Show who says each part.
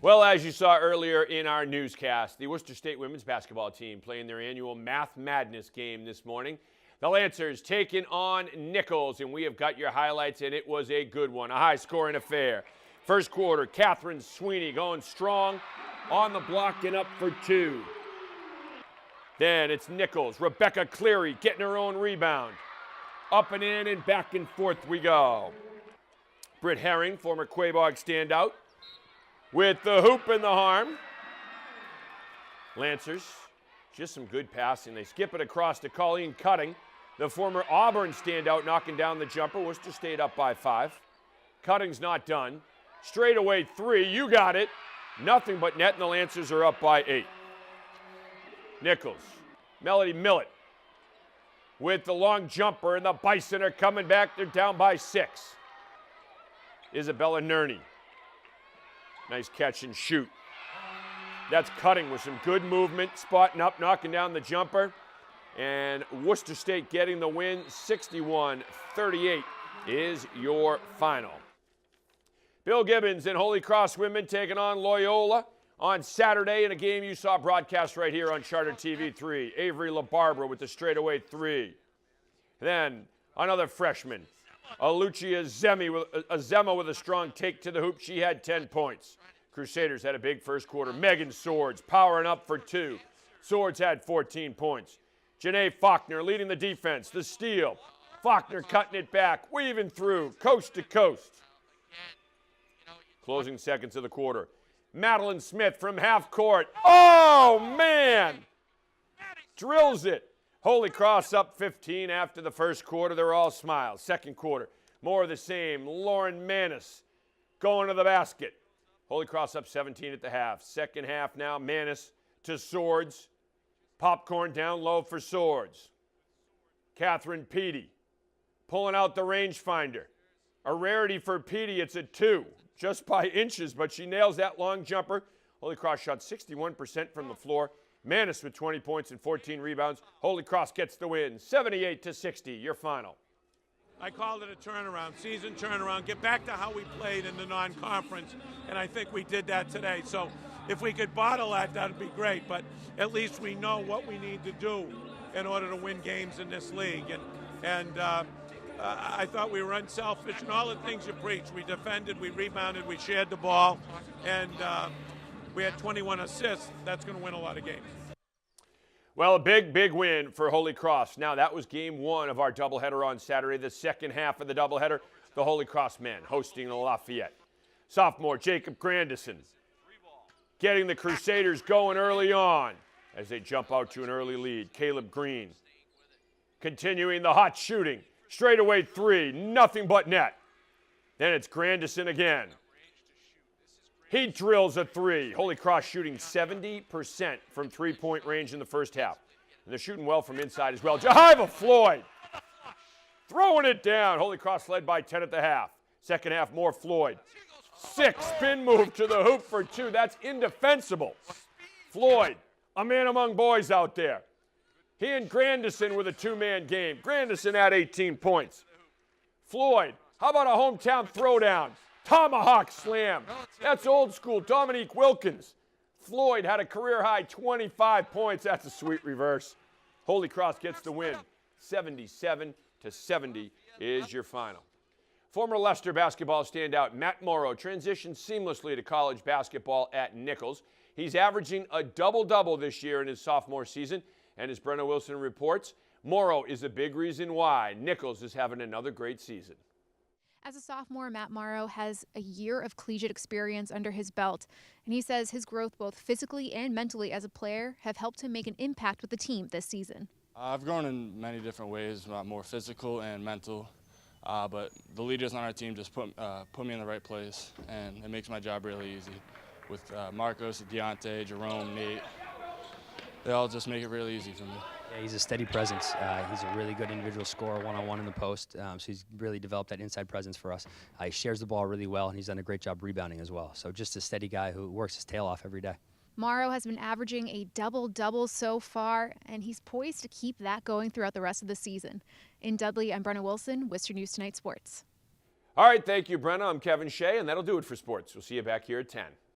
Speaker 1: Well, as you saw earlier in our newscast, the Worcester State women's basketball team playing their annual Math Madness game this morning. The Lancers taking on Nichols, and we have got your highlights, and it was a good one, a high-scoring affair. First quarter, Catherine Sweeney going strong on the block and up for two. Then it's Nichols, Rebecca Cleary getting her own rebound. Up and in and back and forth we go. Britt Herring, former Quabog standout, with the hoop and the harm. Lancers, just some good passing. They skip it across to Colleen Cutting, the former Auburn standout, knocking down the jumper. Worcester stayed up by 5. Cutting's not done. Straightaway three, you got it. Nothing but net, and the Lancers are up by 8. Nichols, Melody Millett with the long jumper, and the Bison are coming back. They're down by 6. Isabella Nerney. Nice catch and shoot. That's Cutting with some good movement, spotting up, knocking down the jumper. And Worcester State getting the win, 61-38 is your final. Bill Gibbons and Holy Cross women taking on Loyola on Saturday in a game you saw broadcast right here on Charter TV 3. Avery LaBarbera with the straightaway 3. Then another freshman, Alucia Zema with a strong take to the hoop. She had 10 points. Crusaders had a big first quarter. Megan Swords powering up for 2. Swords had 14 points. Janae Faulkner leading the defense. The steal. Faulkner cutting it back, weaving through, coast to coast. Closing seconds of the quarter. Madeline Smith from half court. Oh, man! Drills it. Holy Cross up 15 after the first quarter. They're all smiles. Second quarter, more of the same. Lauren Manis going to the basket. Holy Cross up 17 at the half. Second half now, Manis to Swords. Popcorn down low for Swords. Catherine Peaty pulling out the rangefinder. A rarity for Peaty, it's a 2. Just by inches, but she nails that long jumper. Holy Cross shot 61% from the floor. Manis with 20 points and 14 rebounds. Holy Cross gets the win, 78-60, your final.
Speaker 2: I called it a turnaround, season turnaround, get back to how we played in the non-conference, and I think we did that today. So if we could bottle that would be great, but at least we know what we need to do in order to win games in this league. And I thought we were unselfish and all the things you preach. We defended, we rebounded, we shared the ball, and we had 21 assists. That's going to win a lot of games.
Speaker 1: Well, a big, big win for Holy Cross. Now, that was game 1 of our doubleheader on Saturday. The second half of the doubleheader, the Holy Cross men hosting the Lafayette. Sophomore Jacob Grandison getting the Crusaders going early on as they jump out to an early lead. Caleb Green continuing the hot shooting. Straightaway 3, nothing but net. Then it's Grandison again. He drills a 3. Holy Cross shooting 70% from three-point range in the first half. And they're shooting well from inside as well. Jahiva Floyd throwing it down. Holy Cross led by 10 at the half. Second half, more Floyd. 6, spin move to the hoop for 2. That's indefensible. Floyd, a man among boys out there. He and Grandison with a 2-man game. Grandison had 18 points. Floyd, how about a hometown throwdown? Tomahawk slam. That's old school. Dominique Wilkins. Floyd had a career-high 25 points. That's a sweet reverse. Holy Cross gets the win. 77-70 is your final. Former Leicester basketball standout Matt Morrow transitioned seamlessly to college basketball at Nichols. He's averaging a double-double this year in his sophomore season. And as Brenna Wilson reports, Morrow is a big reason why Nichols is having another great season.
Speaker 3: As a sophomore, Matt Morrow has a year of collegiate experience under his belt, and he says his growth both physically and mentally as a player have helped him make an impact with the team this season.
Speaker 4: I've grown in many different ways, more physical and mental, but the leaders on our team just put me in the right place, and it makes my job really easy. With Marcos, Deontay, Jerome, Nate, they all just make it really easy for me.
Speaker 5: Yeah, he's a steady presence. He's a really good individual scorer one-on-one in the post, so he's really developed that inside presence for us. He shares the ball really well, and he's done a great job rebounding as well. So just a steady guy who works his tail off every day.
Speaker 3: Morrow has been averaging a double-double so far, and he's poised to keep that going throughout the rest of the season. In Dudley, I'm Brenna Wilson, Worcester News Tonight Sports.
Speaker 1: All right, thank you, Brenna. I'm Kevin Shea, and that'll do it for sports. We'll see you back here at 10.